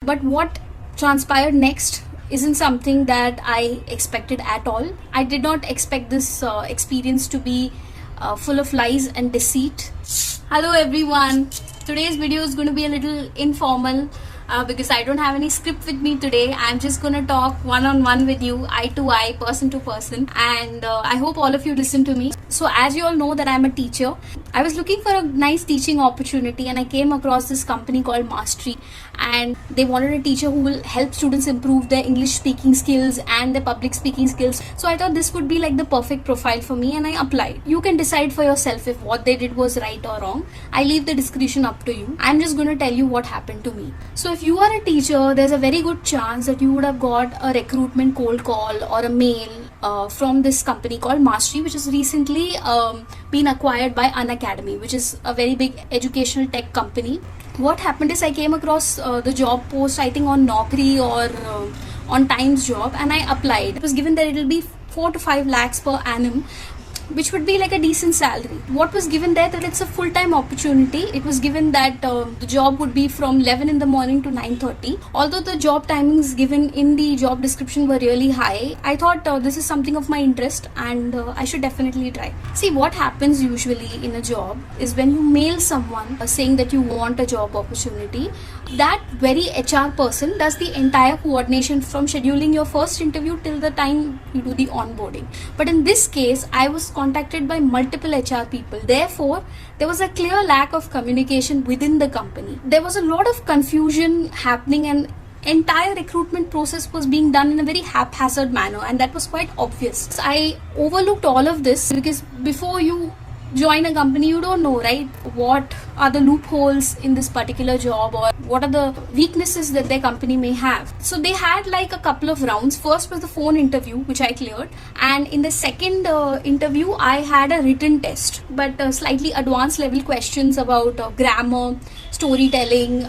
But what transpired next isn't something that I expected at all. I did not expect this experience to be full of lies and deceit. Hello everyone. Today's video is going to be a little informal because I don't have any script with me today. I'm just going to talk one-on-one with you, eye to eye, person to person, and I hope all of you listen to me. So as you all know that I'm a teacher, I was looking for a nice teaching opportunity and I came across this company called Mastree, and they wanted a teacher who will help students improve their English speaking skills and their public speaking skills. So I thought this would be like the perfect profile for me and I applied. You can decide for yourself if what they did was right or wrong. I leave the discretion up to you. I'm just going to tell you what happened to me. So if you are a teacher, there's a very good chance that you would have got a recruitment cold call or a mail from this company called Mastree, which has recently been acquired by UNACADEMY, which is a very big educational tech company. What happened is I came across the job post, I think on Naukri or on Times Job, and I applied. It was given that it will be 4 to 5 lakhs per annum, which would be like a decent salary. What was given there, that it's a full-time opportunity. It was given that the job would be from 11 in the morning to 9:30. Although the job timings given in the job description were really high, I thought this is something of my interest and I should definitely try. See, what happens usually in a job is when you mail someone saying that you want a job opportunity, that very HR person does the entire coordination from scheduling your first interview till the time you do the onboarding. But in this case, I was contacted by multiple HR people. Therefore, there was a clear lack of communication within the company. There was a lot of confusion happening and entire recruitment process was being done in a very haphazard manner, and that was quite obvious. I overlooked all of this because before you join a company, you don't know, right, what are the loopholes in this particular job or what are the weaknesses that their company may have. So they had like a couple of rounds. First was the phone interview, which I cleared, and in the second interview I had a written test, but slightly advanced level questions about grammar, storytelling,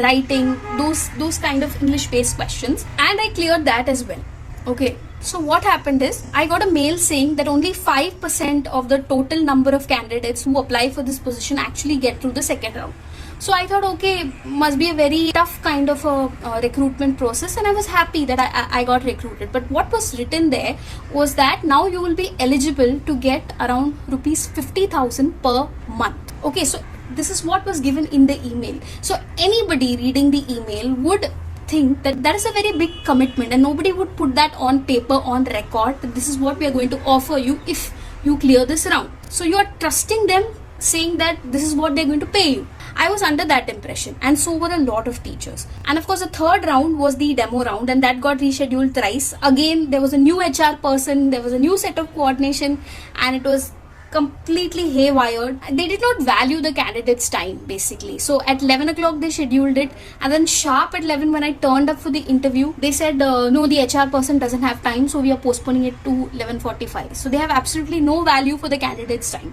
writing, those kind of English based questions, and I cleared that as well. Okay, so what happened is I got a mail saying that only 5% of the total number of candidates who apply for this position actually get through the second round. So I thought, okay, must be a very tough kind of a recruitment process, and I was happy that I got recruited. But what was written there was that now you will be eligible to get around rupees 50,000 per month. Okay, so this is what was given in the email. So anybody reading the email would think that that is a very big commitment, and nobody would put that on paper, on record, that this is what we are going to offer you if you clear this round. So you are trusting them, saying that this is what they're going to pay you. I was under that impression, and so were a lot of teachers. And of course, the third round was the demo round, and that got rescheduled thrice. Again, there was a new HR person, there was a new set of coordination, and it was completely haywired. They did not value the candidate's time, basically. So at 11 o'clock they scheduled it, and then sharp at 11 when I turned up for the interview, they said no, the HR person doesn't have time, so we are postponing it to 11:45. So they have absolutely no value for the candidate's time.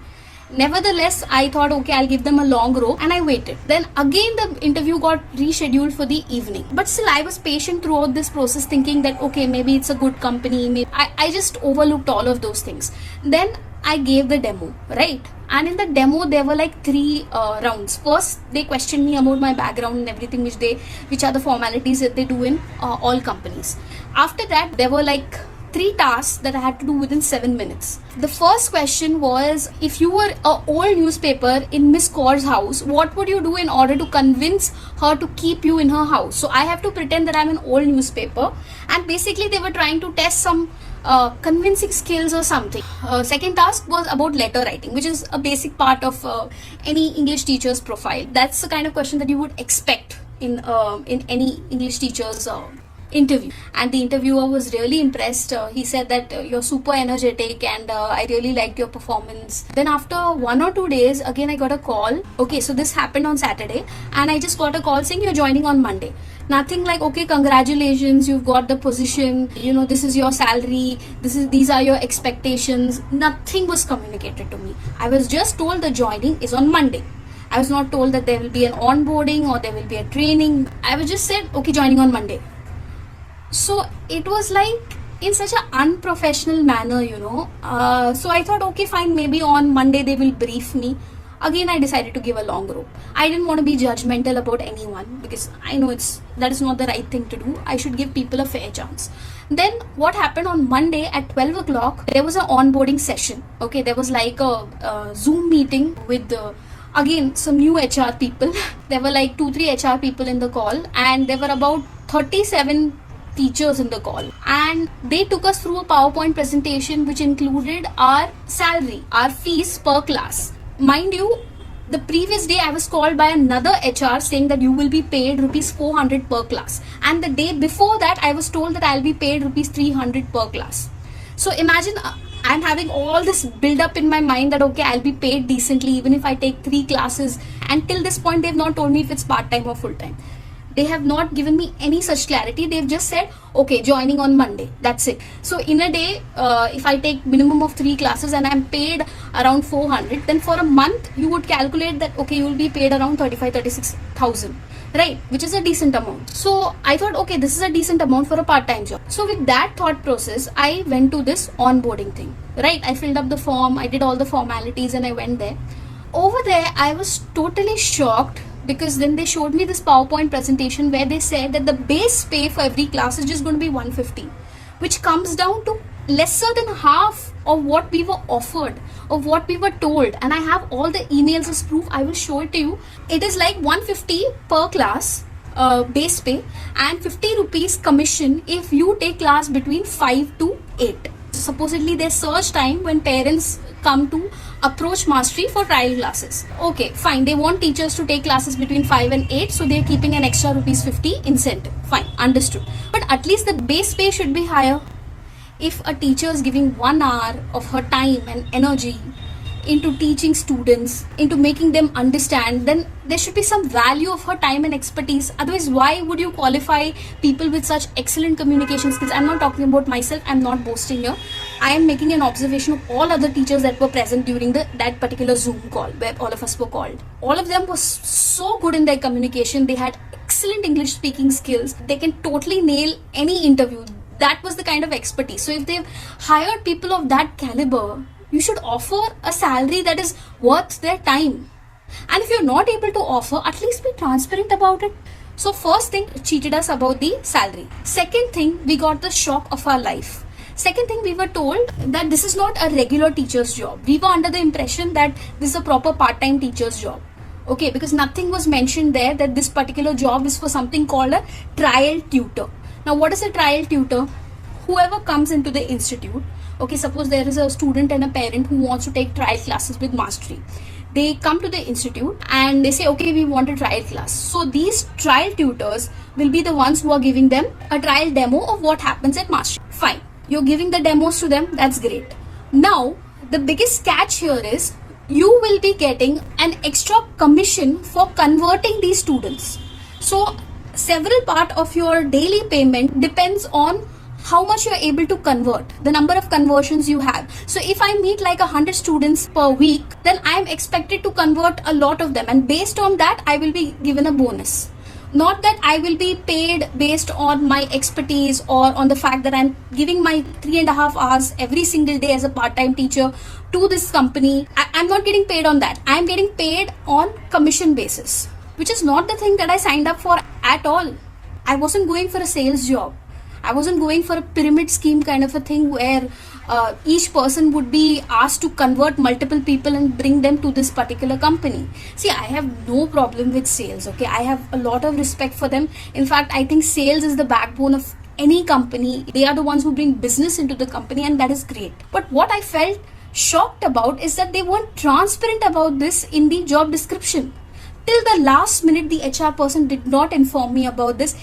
Nevertheless, I thought, okay, I'll give them a long rope, and I waited. Then again the interview got rescheduled for the evening, but still I was patient throughout this process, thinking that okay, maybe it's a good company. Maybe I just overlooked all of those things. Then I gave the demo, right? And in the demo there were like 3 rounds. First, they questioned me about my background and everything, which are the formalities that they do in all companies. After that, there were like 3 tasks that I had to do within 7 minutes. The first question was, if you were an old newspaper in Miss Kaur's house, what would you do in order to convince her to keep you in her house? So I have to pretend that I'm an old newspaper, and basically they were trying to test some convincing skills or something. Second task was about letter writing, which is a basic part of any English teacher's profile. That's the kind of question that you would expect in any English teacher's interview. And the interviewer was really impressed. He said that you're super energetic and I really liked your performance. Then after 1 or 2 days, again I got a call. Okay, so this happened on Saturday, and I just got a call saying you're joining on Monday. Nothing like, okay, congratulations, you've got the position, you know, this is your salary, these are your expectations. Nothing was communicated to me. I was just told the joining is on Monday. I was not told that there will be an onboarding or there will be a training. I was just said, okay, joining on Monday. So it was like in such an unprofessional manner, you know. So I thought, okay, fine, maybe on Monday they will brief me. Again, I decided to give a long rope. I didn't want to be judgmental about anyone because I know that is not the right thing to do. I should give people a fair chance. Then what happened on Monday at 12 o'clock, there was an onboarding session. Okay, there was like a Zoom meeting with again some new HR people. There were like 2-3 HR people in the call, and there were about 37 teachers in the call, and they took us through a PowerPoint presentation which included our salary, our fees per class. Mind you, the previous day I was called by another HR saying that you will be paid rupees 400 per class, and the day before that I was told that I'll be paid rupees 300 per class. So imagine I'm having all this build up in my mind that okay, I'll be paid decently even if I take 3 classes, and till this point they've not told me if it's part-time or full-time. They have not given me any such clarity. They've just said, okay, joining on Monday. That's it. So in a day, if I take minimum of 3 classes and I'm paid around 400, then for a month, you would calculate that, okay, you will be paid around 36,000, right? Which is a decent amount. So I thought, okay, this is a decent amount for a part-time job. So with that thought process, I went to this onboarding thing, right? I filled up the form, I did all the formalities, and I went there. Over there, I was totally shocked, because then they showed me this PowerPoint presentation where they said that the base pay for every class is just going to be 150, which comes down to lesser than half of what we were offered, of what we were told. And I have all the emails as proof. I will show it to you. It is like 150 per class base pay, and 50 rupees commission if you take class between 5 to 8. Supposedly there's surge time when parents come to approach Mastree for trial classes. Okay, fine, they want teachers to take classes between 5 and 8, so they're keeping an extra rupees 50 incentive. Fine, understood. But at least the base pay should be higher. If a teacher is giving 1 hour of her time and energy into teaching students, into making them understand, then there should be some value of her time and expertise. Otherwise, why would you qualify people with such excellent communication skills? I'm not talking about myself, I'm not boasting here. I am making an observation of all other teachers that were present during that particular Zoom call where all of us were called. All of them were so good in their communication. They had excellent English speaking skills. They can totally nail any interview. That was the kind of expertise. So if they've hired people of that caliber, you should offer a salary that is worth their time. And if you're not able to offer, at least be transparent about it. So first thing, cheated us about the salary. Second thing, we got the shock of our life. Second thing, we were told that this is not a regular teacher's job. We were under the impression that this is a proper part-time teacher's job. Okay, because nothing was mentioned there that this particular job is for something called a trial tutor. Now, what is a trial tutor? Whoever comes into the institute, okay, suppose there is a student and a parent who wants to take trial classes with Mastree. They come to the institute and they say, okay, we want a trial class. So these trial tutors will be the ones who are giving them a trial demo of what happens at Mastree. Fine, you're giving the demos to them, that's great. Now, the biggest catch here is you will be getting an extra commission for converting these students. So several part of your daily payment depends on how much you're able to convert, the number of conversions you have. So if I meet like 100 students per week, then I'm expected to convert a lot of them, and based on that I will be given a bonus. Not that I will be paid based on my expertise or on the fact that I'm giving my 3.5 hours every single day as a part-time teacher to this company. I'm not getting paid on that. I'm getting paid on commission basis, which is not the thing that I signed up for at all. I wasn't going for a sales job. I wasn't going for a pyramid scheme kind of a thing where each person would be asked to convert multiple people and bring them to this particular company. See, I have no problem with sales, okay? I have a lot of respect for them. In fact, I think sales is the backbone of any company. They are the ones who bring business into the company, and that is great. But what I felt shocked about is that they weren't transparent about this in the job description. Till the last minute, the HR person did not inform me about this.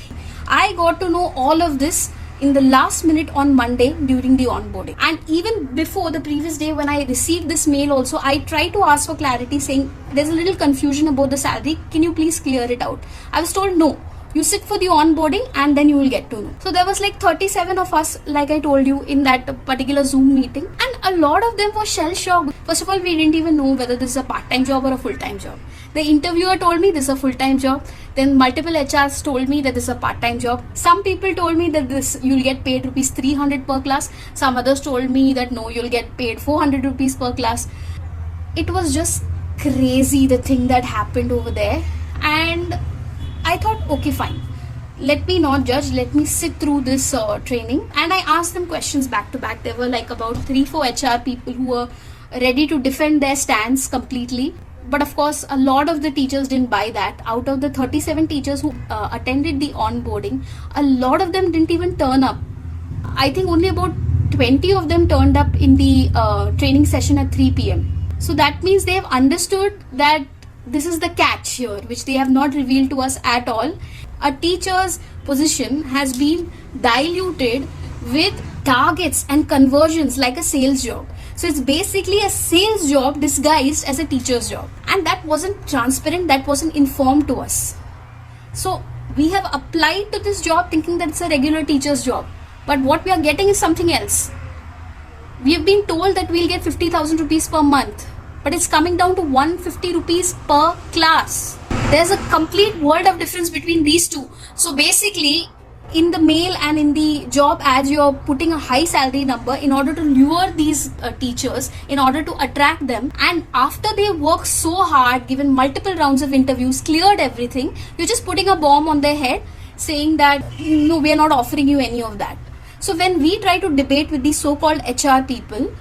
I got to know all of this in the last minute on Monday during the onboarding. And even before the previous day when I received this mail also, I tried to ask for clarity saying there's a little confusion about the salary. Can you please clear it out? I was told no. You sit for the onboarding and then you will get to know. So there was like 37 of us, like I told you, in that particular Zoom meeting. And a lot of them were shell-shocked. First of all, we didn't even know whether this is a part-time job or a full-time job. The interviewer told me this is a full-time job. Then multiple HRs told me that this is a part-time job. Some people told me that this you'll get paid rupees 300 per class. Some others told me that no, you'll get paid 400 rupees per class. It was just crazy, the thing that happened over there. And I thought, okay, fine, let me not judge, let me sit through this training. And I asked them questions back to back. There were like about 3-4 HR people who were ready to defend their stance completely. But of course, a lot of the teachers didn't buy that. Out of the 37 teachers who attended the onboarding, a lot of them didn't even turn up. I think only about 20 of them turned up in the training session at 3 p.m. So that means they have understood that this is the catch here, which they have not revealed to us at all. A teacher's position has been diluted with targets and conversions like a sales job. So it's basically a sales job disguised as a teacher's job. And that wasn't transparent, that wasn't informed to us. So we have applied to this job thinking that it's a regular teacher's job. But what we are getting is something else. We have been told that we'll get 50,000 rupees per month. But it's coming down to 150 rupees per class. There's a complete world of difference between these two. So basically, in the mail and in the job ads, you're putting a high salary number in order to lure these teachers, in order to attract them. And after they work so hard, given multiple rounds of interviews, cleared everything, you're just putting a bomb on their head saying that, no, we are not offering you any of that. So when we try to debate with these so-called HR people,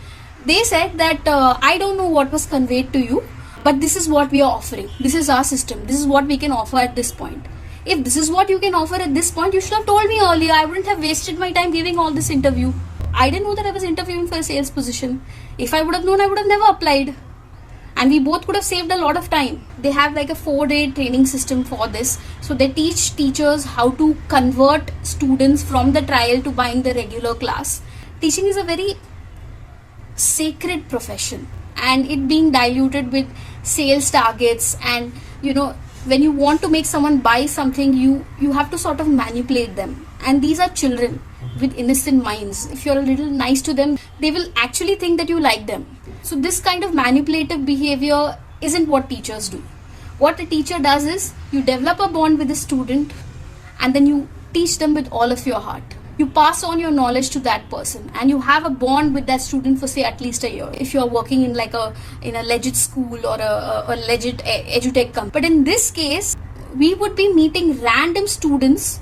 they said that I don't know what was conveyed to you, but this is what we are offering. This is our system. This is what we can offer at this point. If this is what you can offer at this point, you should have told me earlier. I wouldn't have wasted my time giving all this interview. I didn't know that I was interviewing for a sales position. If I would have known, I would have never applied. And we both could have saved a lot of time. They have like a 4-day training system for this. So they teach teachers how to convert students from the trial to buying the regular class. Teaching is a very sacred profession, and it being diluted with sales targets, and when you want to make someone buy something, you have to sort of manipulate them. And these are children with innocent minds. If you're a little nice to them, they will actually think that you like them. So this kind of manipulative behavior isn't what teachers do. What a teacher does is you develop a bond with the student, and then you teach them with all of your heart. You pass on your knowledge to that person, and you have a bond with that student for say at least a year. If you're working in a legit school or a legit Edutech company. But in this case, we would be meeting random students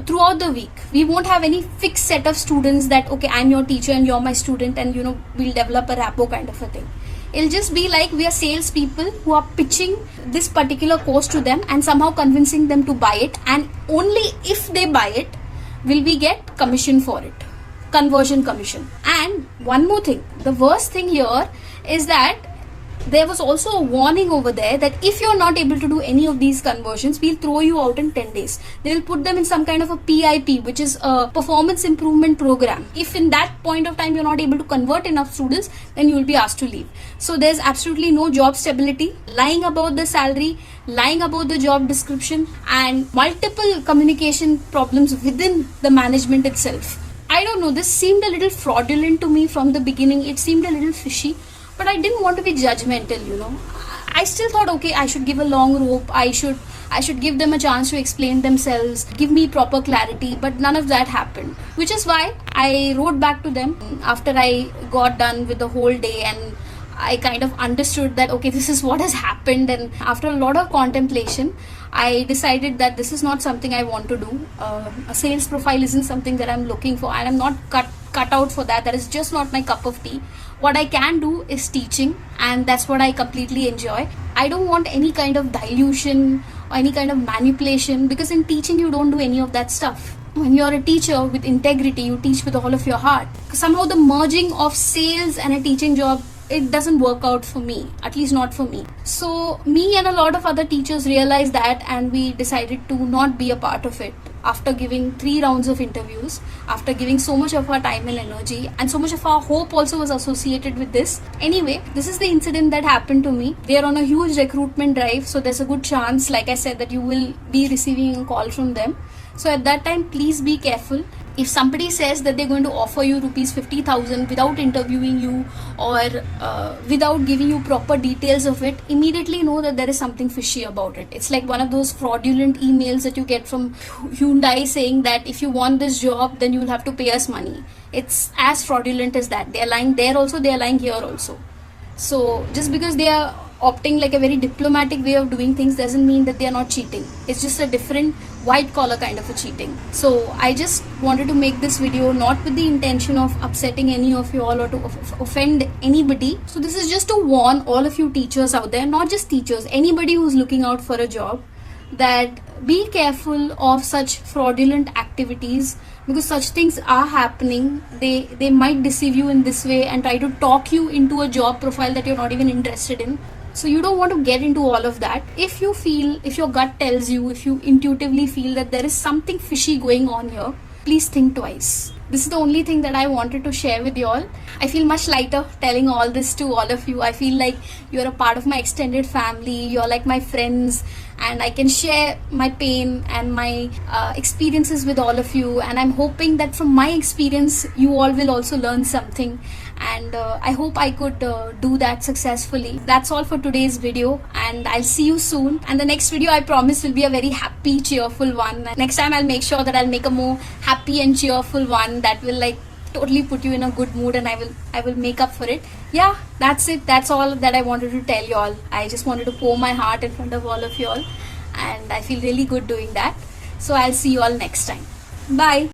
throughout the week. We won't have any fixed set of students that, okay, I'm your teacher and you're my student, and we'll develop a rapport kind of a thing. It'll just be like we are salespeople who are pitching this particular course to them and somehow convincing them to buy it, and only if they buy it will we get commission for it, conversion commission. And one more thing, the worst thing here is that there was also a warning over there that if you're not able to do any of these conversions, we'll throw you out in 10 days. They will put them in some kind of a PIP, which is a performance improvement program. If in that point of time you're not able to convert enough students, then you will be asked to leave. So there's absolutely no job stability, lying about the salary, lying about the job description, and multiple communication problems within the management itself. I don't know, this seemed a little fraudulent to me from the beginning. It seemed a little fishy. But I didn't want to be judgmental, I still thought, okay, I should give a long rope. I should give them a chance to explain themselves, give me proper clarity. But none of that happened. Which is why I wrote back to them after I got done with the whole day, and I kind of understood that, okay, this is what has happened. And after a lot of contemplation, I decided that this is not something I want to do. A sales profile isn't something that I'm looking for, and I'm not cut out for that. That is just not my cup of tea. What I can do is teaching, and that's what I completely enjoy. I don't want any kind of dilution or any kind of manipulation, because in teaching you don't do any of that stuff. When you're a teacher with integrity, you teach with all of your heart. Somehow the merging of sales and a teaching job, it doesn't work out for me, at least not for me. So me and a lot of other teachers realized that, and we decided to not be a part of it. After giving 3 rounds of interviews, after giving so much of our time and energy, and so much of our hope also was associated with this. Anyway, this is the incident that happened to me. They are on a huge recruitment drive, so there's a good chance, like I said, that you will be receiving a call from them. So at that time, please be careful. If somebody says that they're going to offer you rupees 50,000 without interviewing you, or without giving you proper details of it, immediately know that there is something fishy about it. It's like one of those fraudulent emails that you get from Hyundai saying that if you want this job, then you'll have to pay us money. It's as fraudulent as that. They are lying there also, they are lying here also. So just because they are opting like a very diplomatic way of doing things doesn't mean that they are not cheating. It's just a different white collar kind of a cheating. So I just wanted to make this video not with the intention of upsetting any of you all or to offend anybody. So this is just to warn all of you teachers out there, not just teachers, anybody who's looking out for a job, that be careful of such fraudulent activities, because such things are happening. They might deceive you in this way and try to talk you into a job profile that you're not even interested in. So you don't want to get into all of that. If you feel, if your gut tells you, if you intuitively feel that there is something fishy going on here, please think twice. This is the only thing that I wanted to share with you all. I feel much lighter telling all this to all of you. I feel like you're a part of my extended family. You're like my friends, and I can share my pain and my experiences with all of you. And I'm hoping that from my experience, you all will also learn something. And I hope I could do that successfully. That's all for today's video, and I'll see you soon. And the next video, I promise, will be a very happy, cheerful one. Next time I'll make sure that I'll make a more happy and cheerful one that will like totally put you in a good mood, and I will make up for it. Yeah, that's it. That's all that I wanted to tell you all. I just wanted to pour my heart in front of all of you all, and I feel really good doing that. So I'll see you all next time. Bye.